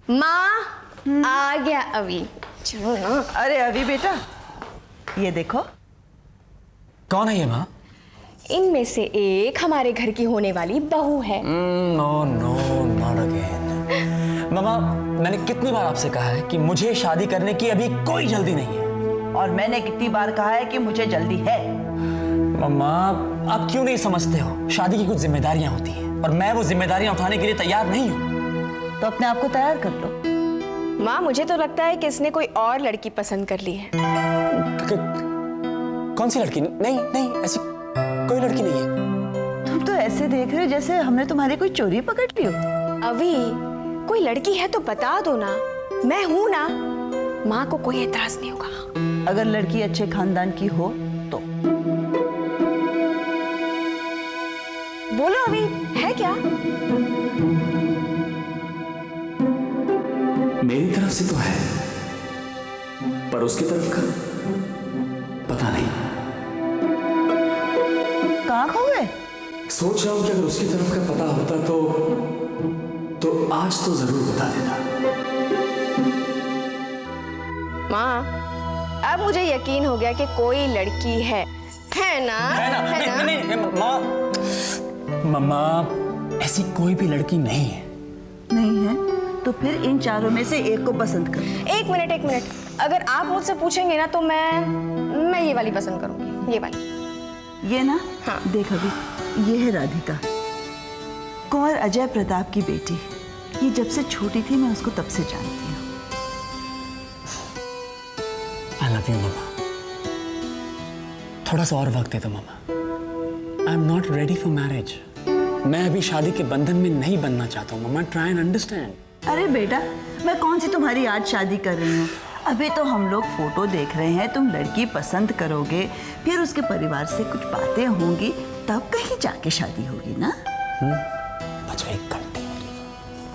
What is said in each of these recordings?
माँ आ गया अभी। चलो ना। अरे अभी बेटा, ये देखो। कौन है ये माँ? इनमें से एक हमारे घर की होने वाली बहू है। No no not again. मामा, मैंने कितनी बार आपसे कहा है कि मुझे शादी करने की अभी कोई जल्दी नहीं है। और मैंने कितनी बार कहा है कि मुझे जल्दी है। मम्मा, आप क्यों नहीं समझते हो? शादी की कुछ जिम्मेदारियां होती हैं और मैं वो जिम्मेदारियां उठाने के लिए तैयार नहीं हूं। तो अपने आप को तैयार कर लो। माँ, मुझे तो लगता है कि इसने कोई और लड़की पसंद कर ली है। कौन सी लड़की? नहीं नहीं, ऐसी कोई लड़की नहीं है। तुम तो ऐसे देख रहे हो जैसे हमने तुम्हारी कोई चोरी पकड़ ली हो। अभी कोई लड़की है तो बता दो ना, मैं हूं ना। माँ को कोई एतराज नहीं होगा। अगर लड़की अच्छे खानदान की हो तो। बोलो अभी, है क्या? मेरी तरफ से तो है, पर उसकी तरफ का पता नहीं। कहाँ खो गए? सोच रहा हूं कि अगर उसकी तरफ का पता होता तो आज तो जरूर बता देता। माँ, अब मुझे यकीन हो गया कि कोई लड़की है ना? है ना? है ना? नहीं, माँ, मम्मा, ऐसी कोई भी लड़की नहीं है। नहीं है तो फिर इन चारों में से एक को पसंद करो। एक मिनट। अगर आप मुझसे पूछेंगे ना तो मैं ये वाली पसंद करूंगी, ये वाली। ये ना? हाँ। देख अभी, ये है राधिका, कुंवर अजय प्रताप की बेटी। ये जब से छोटी थी मैं उसको तब से जानती हूँ। I love you mumma. थोड़ा सा और वक्त दे दो mumma. I am not ready for marriage. मैं अभी शादी के बंधन में नहीं बनना चाहता हूँ मम्मा। Try and understand. अरे बेटा, मैं कौन सी तुम्हारी आज शादी कर रही हूँ। अभी तो हम लोग फोटो देख रहे हैं। तुम लड़की पसंद करोगे, फिर उसके परिवार से कुछ बातें होंगी, तब कहीं जाके शादी होगी ना। बज गई घंटी।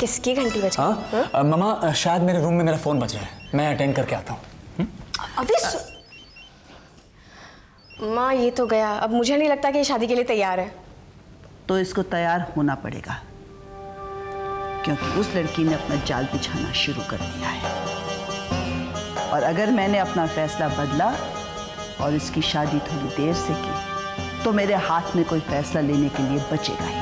किसकी घंटी बज गई? हाँ मम्मा, शायद मेरे रूम में मेरा फोन बज रहा है। मैं अटेंड करके आता हूँ। अभी माँ, ये तो गया। अब मुझे नहीं लगता कि ये शादी के लिए तैयार है। तो इसको तैयार होना पड़ेगा, क्योंकि उस लड़की ने अपना जाल बिछाना शुरू कर दिया है। और अगर मैंने अपना फैसला बदला और इसकी शादी थोड़ी देर से की तो मेरे हाथ में कोई फैसला लेने के लिए बचेगा ही।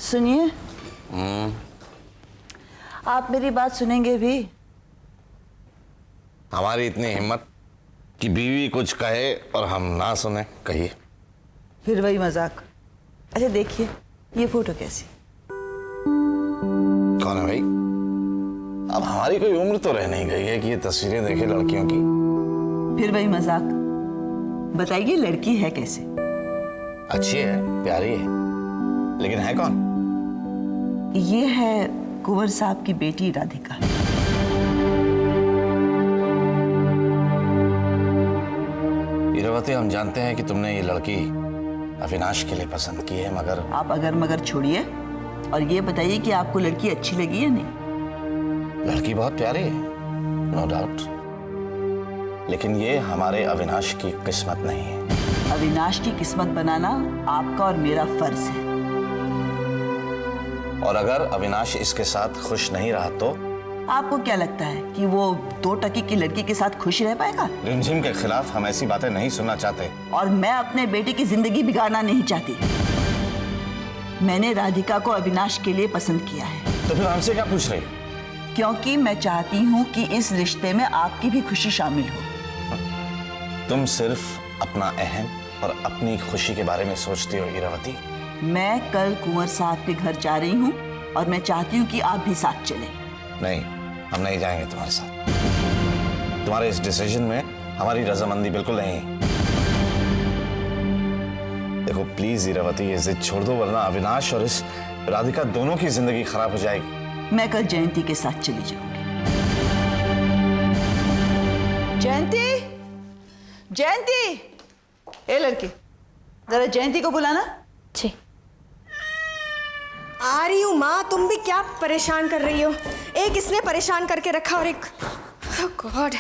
सुनिए, आप मेरी बात सुनेंगे भी? हमारी इतनी हिम्मत कि बीवी कुछ कहे और हम ना सुने? कहिए। फिर वही मजाक। अच्छा देखिए, ये फोटो कैसी? कौन है भाई? अब हमारी कोई उम्र तो रह नहीं गई है कि ये तस्वीरें देखे लड़कियों की। फिर वही मजाक। बताइए, लड़की है कैसे? अच्छी है, प्यारी है, लेकिन है कौन? ये है कुंवर साहब की बेटी राधिका। हीरावती, हम जानते हैं कि तुमने ये लड़की अविनाश के लिए पसंद की है, मगर आप अगर मगर छोड़िए और ये बताइए कि आपको लड़की अच्छी लगी या नहीं? लड़की बहुत प्यारी है, नो डाउट, लेकिन ये हमारे अविनाश की किस्मत नहीं है। अविनाश की किस्मत बनाना आपका और मेरा फर्ज है। और अगर अविनाश इसके साथ खुश नहीं रहा तो? आपको क्या लगता है कि वो 2 टकी की लड़की के साथ खुश रह पाएगा? रिमझिम के खिलाफ हम ऐसी बातें नहीं सुनना चाहते। और मैं अपने बेटे की जिंदगी बिगाड़ना नहीं चाहती। मैंने राधिका को अविनाश के लिए पसंद किया है। तो फिर हमसे क्या पूछ रही? क्योंकि मैं चाहती हूँ कि इस रिश्ते में आपकी भी खुशी शामिल हो। तुम सिर्फ अपना अहम और अपनी खुशी के बारे में सोचती हो इरावती? मैं कल कुंवर साहब के घर जा रही हूँ और मैं चाहती हूँ कि आप भी साथ चलें। नहीं, हम नहीं जाएंगे तुम्हारे साथ। तुम्हारे इस डिसीजन में हमारी रजामंदी बिल्कुल नहीं है। देखो प्लीज इरावती, ये जिद छोड़ दो, वरना अविनाश और इस राधिका दोनों की जिंदगी खराब हो जाएगी। मैं कल जयंती के साथ चली जाऊंगी। जयंती, जयंती, ए लड़की, जरा जयंती को बुलाना। जी आ रही हूँ माँ। तुम भी क्या परेशान कर रही हो? एक इसने परेशान करके रखा और एक गॉड।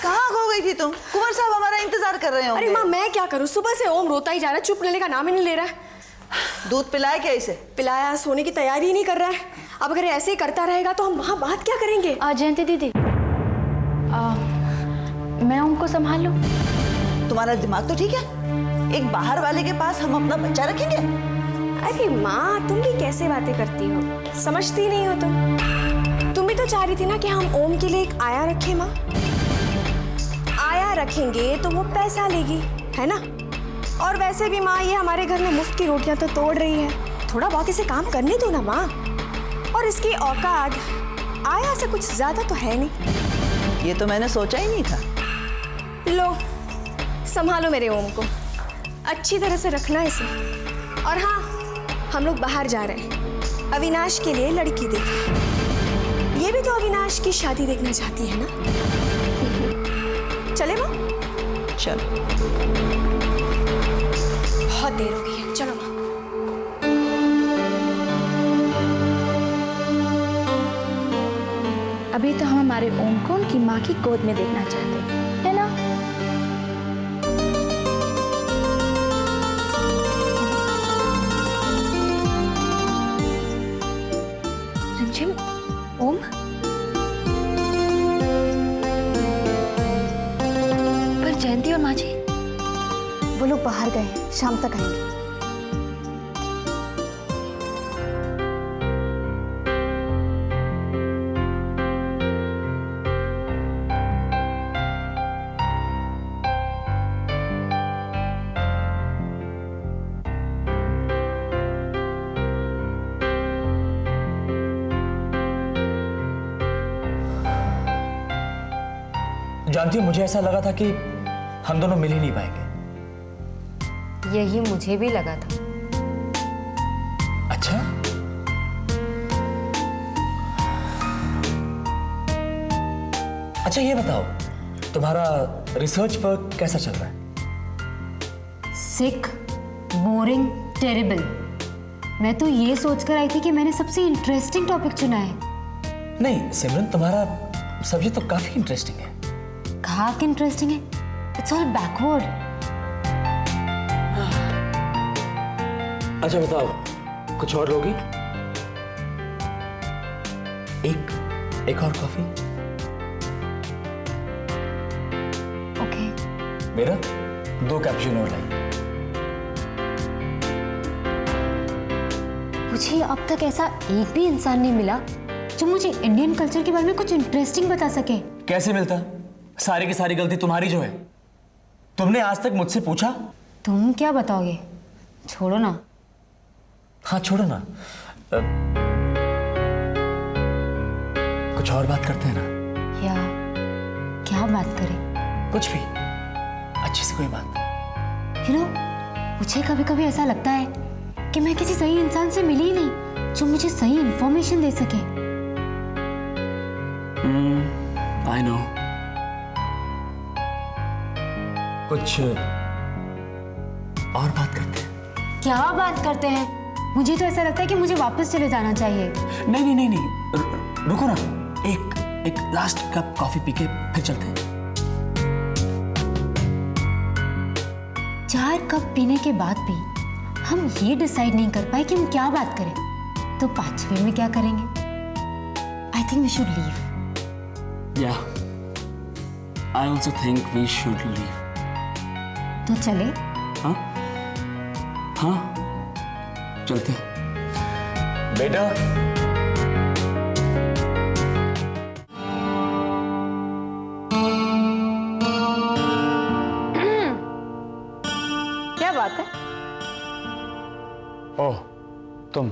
कहाँ खो गई थी तुम? कुंवर साहब हमारा इंतजार कर रहे होंगे। अरे माँ मैं क्या करूँ, सुबह से ओम रोता ही जा रहा है, चुप लेने का नाम ही नहीं ले रहा है। दूध पिलाया क्या इसे? पिलाया, सोने की तैयारी ही नहीं कर रहा है। अब अगर ऐसे ही करता रहेगा तो हम वहाँ बात क्या करेंगे? जयंती दीदी, मैं उनको संभाल लूं? तुम्हारा दिमाग तो ठीक है? एक बाहर वाले के पास हम अपना बच्चा रखेंगे? अरे माँ तुम भी कैसे बातें करती हो, समझती नहीं हो तुम भी तो चाह रही थी ना कि हम ओम के लिए एक आया रखें। माँ आया रखेंगे तो वो पैसा लेगी, है ना? और वैसे भी माँ ये हमारे घर में मुफ्त की रोटियां तो तोड़ रही है, थोड़ा बहुत इसे काम करने दो ना माँ। और इसकी औकात आया से कुछ ज्यादा तो है नहीं। ये तो मैंने सोचा ही नहीं था। लो संभालो मेरे ओम को, अच्छी तरह से रखना इसे। और हाँ, हम लोग बाहर जा रहे हैं अविनाश के लिए लड़की देखने। ये भी तो अविनाश की शादी देखना चाहती है ना? चले माँ? चलो। बहुत देर हो गई है, चलो माँ। अभी तो हम हमारे ओम को उनकी माँ की गोद में देखना चाहते हैं, है ना? रिमझिम, ओम, पर जयंती और माँ जी? वो लोग बाहर गए हैं, शाम तक आएंगे। जानती हो, मुझे ऐसा लगा था कि हम दोनों मिल ही नहीं पाएंगे। यही मुझे भी लगा था। अच्छा, अच्छा ये बताओ, तुम्हारा रिसर्च वर्क कैसा चल रहा है? सिक, बोरिंग, टेरिबल। मैं तो ये सोचकर आई थी कि मैंने सबसे इंटरेस्टिंग टॉपिक चुना है। नहीं सिमरन, तुम्हारा सब्जेक्ट तो काफी इंटरेस्टिंग है। कहाँ इंटरेस्टिंग है? It's all backward. अच्छा बताओ, कुछ और लोगी? एक और कॉफी? ओके। मेरा 2 कैपुचिनो लाइए। मुझे अब तक ऐसा एक भी इंसान नहीं मिला जो मुझे इंडियन कल्चर के बारे में कुछ इंटरेस्टिंग बता सके। कैसे मिलता? सारी की सारी गलती तुम्हारी जो है। तुमने आज तक मुझसे पूछा? तुम क्या बताओगे? छोड़ो ना। हाँ छोड़ो ना। कुछ और बात करते हैं ना? या क्या बात करें? कुछ भी, अच्छी सी कोई बात। यू नो, मुझे कभी कभी ऐसा लगता है कि मैं किसी सही इंसान से मिली ही नहीं जो मुझे सही इंफॉर्मेशन दे सके। I know. कुछ और बात करते हैं। क्या बात करते हैं? मुझे तो ऐसा लगता है कि मुझे वापस चले जाना चाहिए। नहीं नहीं नहीं नहीं, रुको ना। एक लास्ट कप कॉफी पी के फिर चलते हैं। 4 कप पीने के बाद भी हम ये डिसाइड नहीं कर पाए कि हम क्या बात करें, तो 5वें में क्या करेंगे? I think we should leave. या I also think we should leave. तो चले? हाँ हाँ चलते हैं। बेटा बात है? ओह, तुम।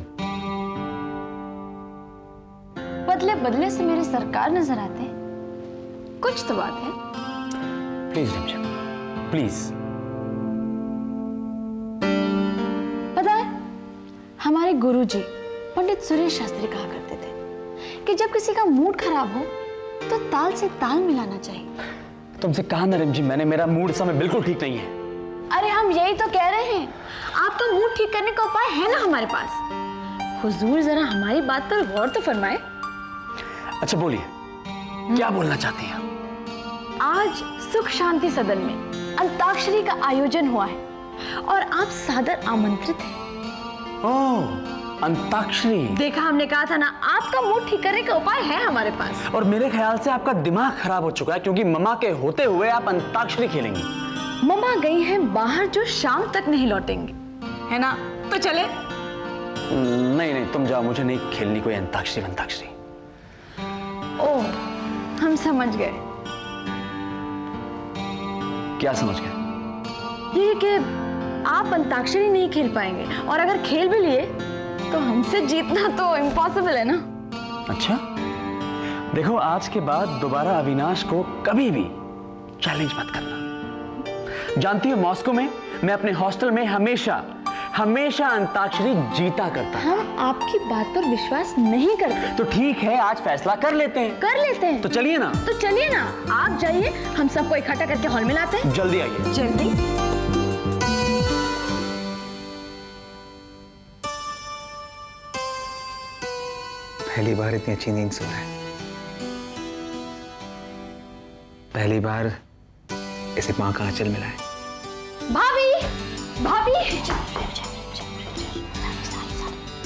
बदले बदले से मेरे सरकार नजर आते हैं, कुछ तो बात है। प्लीज रिमझिम, प्लीज। पता है, हमारे गुरुजी पंडित सुरेश शास्त्री कहा करते थे कि जब किसी का मूड खराब हो तो ताल से ताल मिलाना चाहिए। तुमसे कहा ना रिमझिम, मैंने, मेरा मूड इस समय बिल्कुल ठीक नहीं है। अरे हम यही तो कह रहे हैं, आपका मूड ठीक करने का उपाय है ना हमारे पास। हुजूर जरा हमारी बात पर गौर तो फरमाए। अच्छा बोलिए, क्या बोलना चाहती हैं? आज सुख शांति सदन में अंताक्षरी का आयोजन हुआ है और आप सादर आमंत्रित हैं। ओह, अंताक्षरी। देखा, हमने कहा था ना, आपका मूड ठीक करने का उपाय है हमारे पास। और मेरे ख्याल से आपका दिमाग खराब हो चुका है, क्योंकि ममा के होते हुए आप अंताक्षरी खेलेंगी। मम्मा गई हैं बाहर, जो शाम तक नहीं लौटेंगे, है ना? तो चले। नहीं नहीं, तुम जाओ, मुझे नहीं खेलनी कोई अंताक्षरी। ओह, हम समझ गए। क्या समझ गए? ये कि आप अंताक्षरी नहीं खेल पाएंगे, और अगर खेल भी लिए तो हमसे जीतना तो इम्पॉसिबल है ना। अच्छा, देखो, आज के बाद दोबारा अविनाश को कभी भी चैलेंज मत करना। जानती हो, मॉस्को में मैं अपने हॉस्टल में हमेशा अंताक्षरी जीता करता। हम आपकी बात पर विश्वास नहीं करते। तो ठीक है, आज फैसला कर लेते हैं। तो चलिए ना। तो चलिए ना, आप जाइए, हम सबको इकट्ठा करके हॉल में लाते हैं। जल्दी आइए। जल्दी। पहली बार इतनी अच्छी नींद सो रहा है। पहली बार इसे मां का आंचल मिला है। भाभी, भाभी,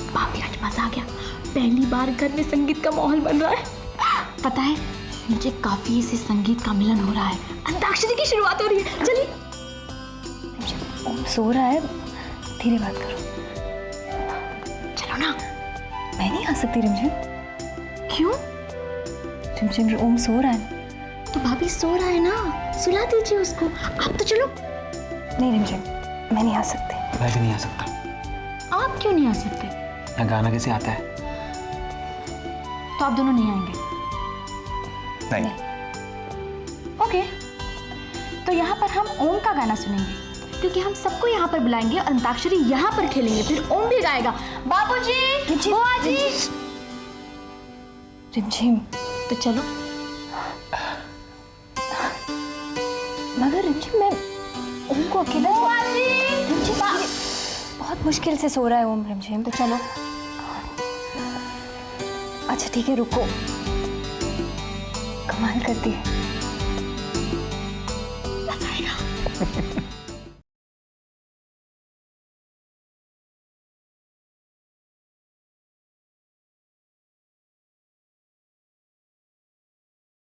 भाभी, आज मजा आ गया। पहली बार घर में संगीत का माहौल बन रहा है। पता है, मुझे काफी से संगीत का मिलन हो रहा है। अंताक्षरी की शुरुआत हो रही है। चलिए। ओम सो रहा है, धीरे बात करो। चलो ना। मैं नहीं आ सकती रिमझिम। क्यों? रिमझिम, ओम सो रहा है। तो भाभी सो रहा है ना, सुला दीजिए उसको। आप तो चलो। नहीं रिमझिम, मैं नहीं आ सकती। मैं भी नहीं आ सकता। आप क्यों नहीं आ सकते? यहाँ गाना कैसे आता है? तो आप दोनों नहीं आएंगे? नहीं। ओके, तो यहाँ पर हम ओम का गाना सुनेंगे, क्योंकि हम सबको यहाँ पर बुलाएंगे और अंताक्षरी यहाँ पर खेलेंगे। फिर ओम भी गाएगा। बाबूजी, बुआ जी। रिमझिम, तो चलो। मगर रिमझिम, मैं ओम को अकेला रिमझिम, बहुत मुश्किल से सो रहा है ओम। रिमझिम, तो चलो। अच्छा ठीक है, रुको। कमाल करती है। मजा आएगा।